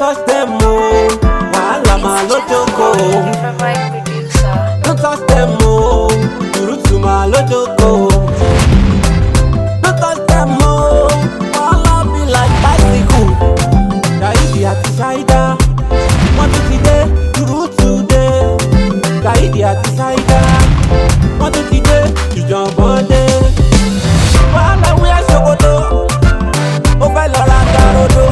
touch them, oh. Wahala ma lojoko. Don't touch them, oh. Urutu ma lojoko. Don't touch them, oh. Wahala be like bicycle. Kaidi ati Saida. Want to today, Urutu day. Kaidi ati Saida. Want to today, you jump on day. Wahala we are Sokoto. Ó fẹ́ lọ ra garodo.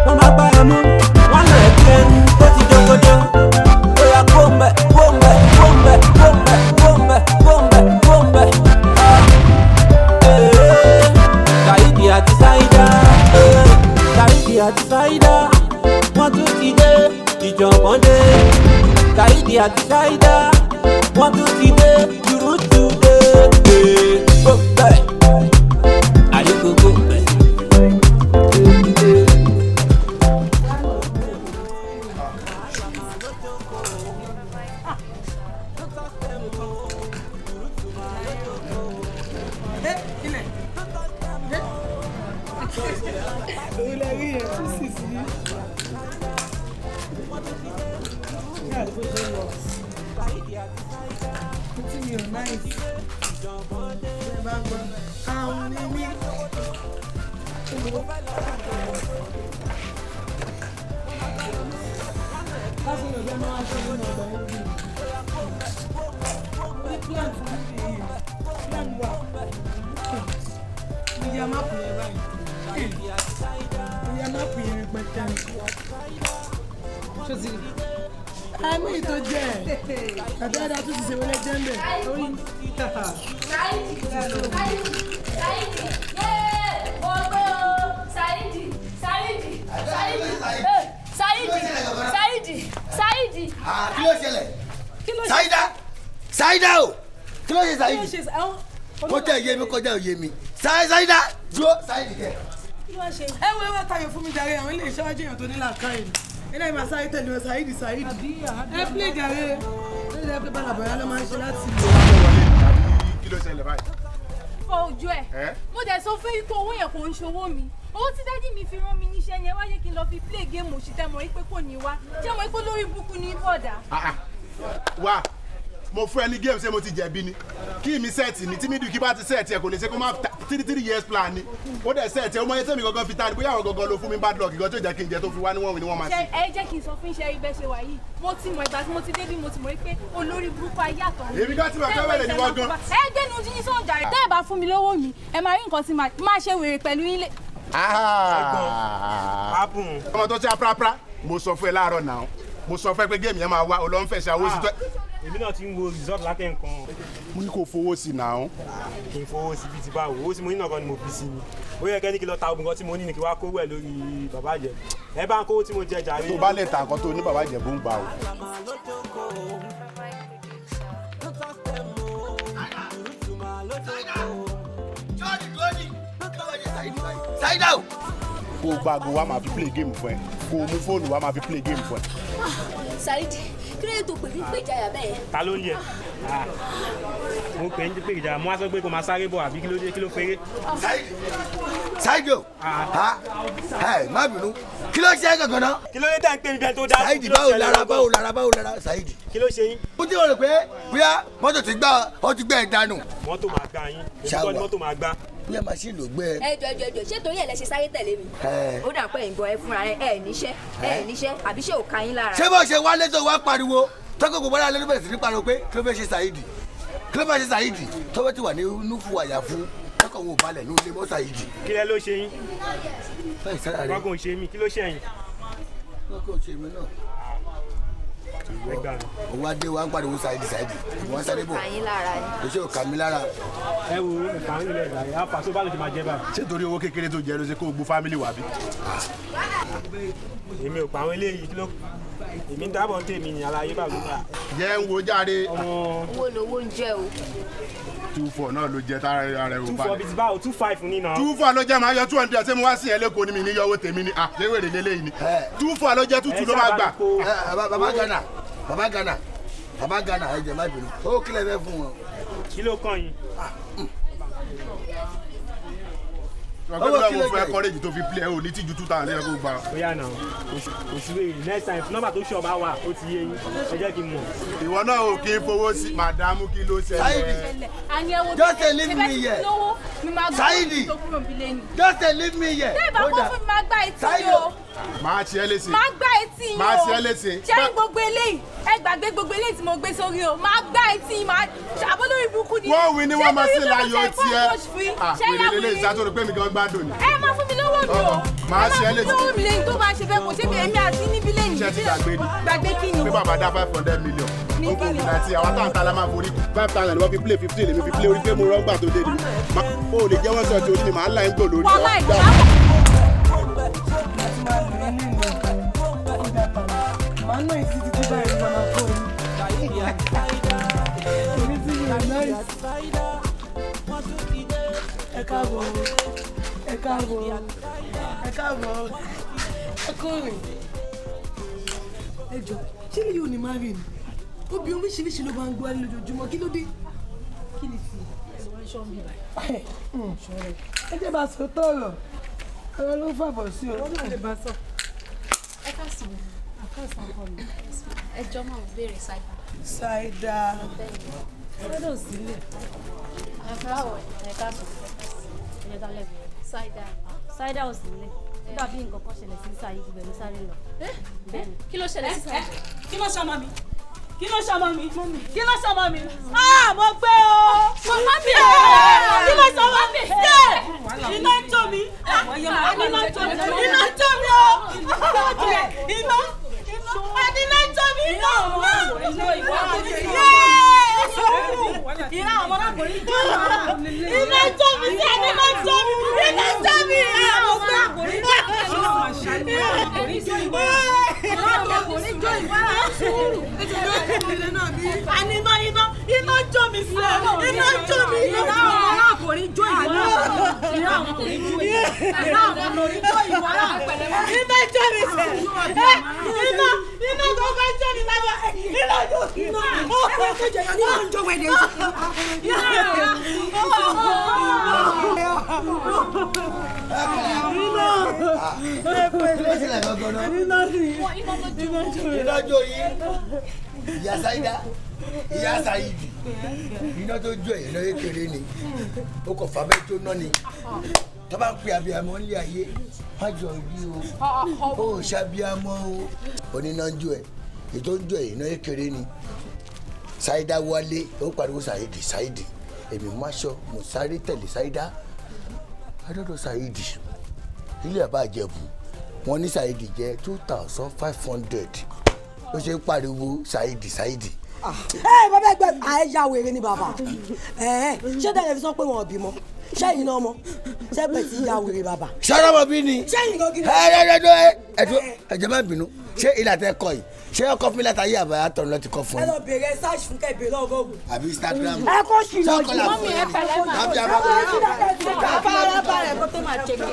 Wọ́n máa gbá ẹmú, wọ́n lọ ẹ̀kí ẹnu tó ti jogodo. Bóyá gbóǹbẹ̀, gbóǹbẹ̀, gbóǹbẹ̀, gbóǹbẹ̀, gbóǹbẹ̀, gbóǹbẹ̀, gbóǹbẹ̀. Saidi àti Saida. Saidi àti Saida. Wọ́n tún ti dé, ìjọ̀gbọ́n dé. Saidi àti Saida. Wọ́n tún ti dé, Urutu dé. Gbóǹbẹ̀. Go. Yemi. Saida, dúró Saidi kẹ. Ẹ wo tayo fún mi jàre àwọn ilé iṣẹ́ èèyàn tó ní làákàyè. Ina ma Saidi tẹ̀lé wọn Saidi. Ẹ play jàre. Ẹ play bala bala ló máa ń ṣe láti. Kí ló ṣẹlẹ̀ báyìí? Fọ ojú ẹ̀. Mo dẹ̀ sọ fún ikú owó yẹn kò ń ṣòwò mi. Owó tí dádì mi fi rán mi níṣẹ́ yẹn wáyé kí n lọ fi play game òṣìṣẹ́ mọ̀ pé kò ní wá. Ṣé mo pé lórí búkú ní bọ̀dà? Wá. Mo fún ẹ ní game ṣé mo ti jẹ̀bi ni kí mi set ni tí mi dùn kí bá ti set ẹ kò lè ṣe kó má 3 years plan ni ó dẹ̀ set ẹ ó mọ iye tẹ́mi gangan fi ta ni bóyá àwọn gangan ló fún mi bad luck ìgbà tó jẹ́ kí n jẹ tó fi wá níwọ̀n ni wọ́n máa ṣe. ẹ jẹ́ kí n sọ fún iṣẹ́ ibẹ̀ ṣe wà yìí mo ti mọ̀ ìgbà tí mo ti débi mo ti mọ̀ pé olórí burúkú ayé àtọ̀ mi. èmi gan ti mọ̀ pé wẹ̀rẹ̀ ni wọ́n gan. ẹ gbẹ́nu ojú yín sọ̀jà rẹ̀ tẹ́ ẹ bá fún mi lówó mi ẹ máa rí nǹkan tí máa ṣe wèrè pẹ̀lú yín lé. ọmọ tó ṣe aprapra mo sọ fún ẹ láàárọ̀ náà mo sọ fún ẹ pé géèmù yẹn máa wá olóńfẹ̀ṣẹ̀ owó sí tó. èmi náà ti ń wo result látẹ̀ nǹkan. mo ní kó fowó sí náà. kì í fowó sí bíi ti báwo owó tí mo ní náà kan ni mo fi sí ni ó yẹ kẹ́ni kí lọ ta ogun kan tí mo ní ni kí wá kówó ẹ̀ lórí bàbá jẹ ẹ bá ń kówó tí mo jẹ jàre. tó bá lè ta nǹkan tó ní bàbá jẹ bó ń gbà o. Saida o. kó o gbàgbọ́ wa máa fi play game fún ẹ kó o mú fóònù wa máa fi play game fún ẹ. Saidi kí ló dé tó pè mí pé ìjayà bẹ́ẹ̀. ta ló ń yẹ mo pè ń pè ìjà mo wá sọ pé kò máa sáré bọ̀ àbí kí ló dé kí ló fẹ́rẹ́. Saidi o má bínú kí ló ṣe é gangan náà. kí ló dé tá n pè mí bẹ́ẹ̀ tó dá. Saidi báwo lára Saidi. kí ló ṣe yín. ó ti rò pé bóyá mọ́tò ti gbá ọ ti gbẹ́ ẹ̀ dànù. mọ́tò máa gbá yín èmi kọ́ ni mọ́tò máa gbá. bóyá machine ló gbé ẹ. Ẹjọ ṣé torí ẹ lẹ ṣe sáré tẹ̀lé mi. Ó dà pé ìgbọ̀n ẹ fúnra ẹ níṣẹ́ àbí ṣé ò ka yín lára. ṣé bó ṣe wálé tó wá pariwo tọ́kọ̀ gbogbo ara lẹ́nu bẹ̀rẹ̀ sí ní pariwo pé kí ló fẹ́ ṣe Saidi tó bá ti wà ní núfù àyàfu tọ́kọ̀ wọn ò balẹ̀ ní ilé mọ́ Saidi. kí lẹ ló ṣe yín. báyìí sára rẹ gbọ́ngàn ò ṣe mí kí ló ṣe yín. gbọ́ngàn ò ṣe mí náà. owó adé wa ń pariwo Saidi ìwọ́n sáré bọ̀ kò ṣe ò kà mí lára. ẹ wo ìfàmì ilẹ̀ ìgbà yẹn àfàṣọ bá lè ti máa jẹ báyìí. ṣé torí owó kékeré tó jẹ ló ṣe kó o gbó fámìlì wà bí. èmi ò pa àwọn eléyìí kí ló èmi ń dábọ̀ tèmi ní aláyé bàbá mi. jẹ́ ń wo jáde. owó lowó ń jẹ́ o. 2-4 náà ló jẹ tára rẹ ò balẹ̀. 2-4 bíi ti báwo 2-5 ní náà. 2-4 ló jẹ́ máa yọ 200 ṣé mo wá sí ẹ lẹ́kọ̀ọ́ ni mi ní yọ owó tèmi ni ṣé wèrè lélẹ́yìn ni 2-4 ló jẹ́ 2-2 ló máa gbà. bàbá Ghana ẹ jẹ́ má bínú ó kílẹ̀ fẹ́ fún wọn. kí ló kàn yín. ọgbẹ́ mi fún ẹkọ́rẹ́jì tó fi play ò ní tíjú 2000 lẹ́yìn kó gbà. bóyá náà oṣù wèrè next time nọ́mbà tó ṣọba wà ó ti yé yín ẹ jẹ́ kí n mọ̀. ìwọ náà ò kí n fowó sí màdámù kí ló ṣẹlẹ̀. Just leave me here. Saidi, just leave me here. tẹ́ ẹ bá kó fún mi máa gbá etí yìí o. máa ṣe é léṣe. máa gbá etí yìí o. máa ṣe é léṣe. ṣé gbogbo eléyìí ẹ gbàgbé gbogbo eléyìí tí mo gbé sórí o máa gbá etí yìí máa ṣàbólórí burúkú ni. wọ́n wí ni wọ́n máa ṣe láyọ̀ tiẹ̀. ṣé yà wí ni ìsátúrò pé mi gan gbádùn ni. ẹ máa fún mi lówó mi o. máa ṣe é léṣe. lówó mi lẹ́yìn tó bá ṣe fẹ́ kò ṣe bí èmi àti níbí lẹ́yìn. iṣẹ́ ti gbàgbé ni. gbàgbé kí ni. pé bàbá dá 500 million. ó kò kùnà tí àwọn táwọn tala máa forí 5000 wọ́n fi play 15 lèmi fi play orí pé mo rọ́gbà tó dé ni. ó lè jẹ́ wọ́n sọ ti orí ni màá láì ń gbò lórí. Ẹ káàbọ̀ ẹ káàbọ̀ ẹ káàbọ̀ ẹ kọrin ẹ jọ ṣé ní yóò ní má rí ni obì oríṣiríṣi ló máa ń gbọ́ lójoojúmọ́ kí ló dé. kí ni ti ẹ̀wọ̀n ṣọ́ mi báyìí. ẹ jẹ́ bá a sọ tọ̀rọ̀ ọ̀rọ̀ ló fàbọ̀ sí o. ọ̀rọ̀ lè bá a sọ. ẹ káàsán ọkọ mi ẹ jọ máa ń béèrè ṣáìdá. ṣáìdá ṣáìdá ò sílẹ̀. àfúráwọ̀ ẹ káàsán ẹ dálẹ̀ ṣáìdá ò sílẹ̀ nígbà bí nǹkan kan ṣẹlẹ̀ sí sáyé ibẹ̀ ló sáré lọ. kí ló ṣẹlẹ̀ sí sáyé. kí ló ṣọmọ mi kí ló ṣọmọ mi kí ló ṣọmọ mi mo gbé o kí ló ṣọmọ mi iná ń jó mi iná ń jó mi iná ń jó mi o iná iná ń jó mi iná ìran ọmọ náà kò ní jó iná ń jó mi sí ẹni iná ń jó mi iná ń jó mi mo gbé kò ní jó iná jó mi sí iná jó mi iná ọmọ kò ní jó ìwọ iná ọmọ kò ní jó iná ọmọ kò ní jó ìwọ iná jó mi sí iná iná tó bá jó mi lábẹ́ iná jó iná ọmọ tó jẹ yọ ní ìjọ wẹ̀dẹ̀ iná jó yìí ìyá Saida ìyá Saidi iná tó jó ẹ̀ lọ́yẹ́ kéré ni ó kọ̀ fàbẹ́ tó ná ni tó bá ń pè abiyamọ nílé ayé má jọ rí o ó ṣàbíamọ o oníná jó ẹ̀ ètò ń jó ẹ̀ lọ́yẹ́ kéré ni Saida wálé ó pariwo Saidi Saidi èmi máṣọ mo sáré tẹ̀lé Saida adọ́dọ̀ Saidi ilé àbájẹ̀bù wọ́n ní Saidi jẹ́ 2500 ó ṣe ń pariwo Saidi Saidi. Bàbá ẹgbẹ́ àìyá wèrè ni bàbá ṣé tẹ̀lé fi sọ pé wọn ò bímọ ṣẹ́yìn náà mọ́ ṣẹ́pẹ̀ tí ìyá wèrè bàbá. sọ́dọ̀ mọ̀ bí ni ẹ̀jẹ̀ má bínú ṣé ilé àtẹ kọ yìí ṣé ọkọ fún mi láti ayé àbáyá tọ̀nù lọ́ti kọ́ fún ẹ yín. lọ bèrè search fún kẹ́ bèrè ọgọ́gùn. àbí Instagram. ẹ kó sì lọ jù mọ́mí ẹ pẹ̀lẹ́ máa ẹ fara balẹ̀ kó tó máa jẹ kí.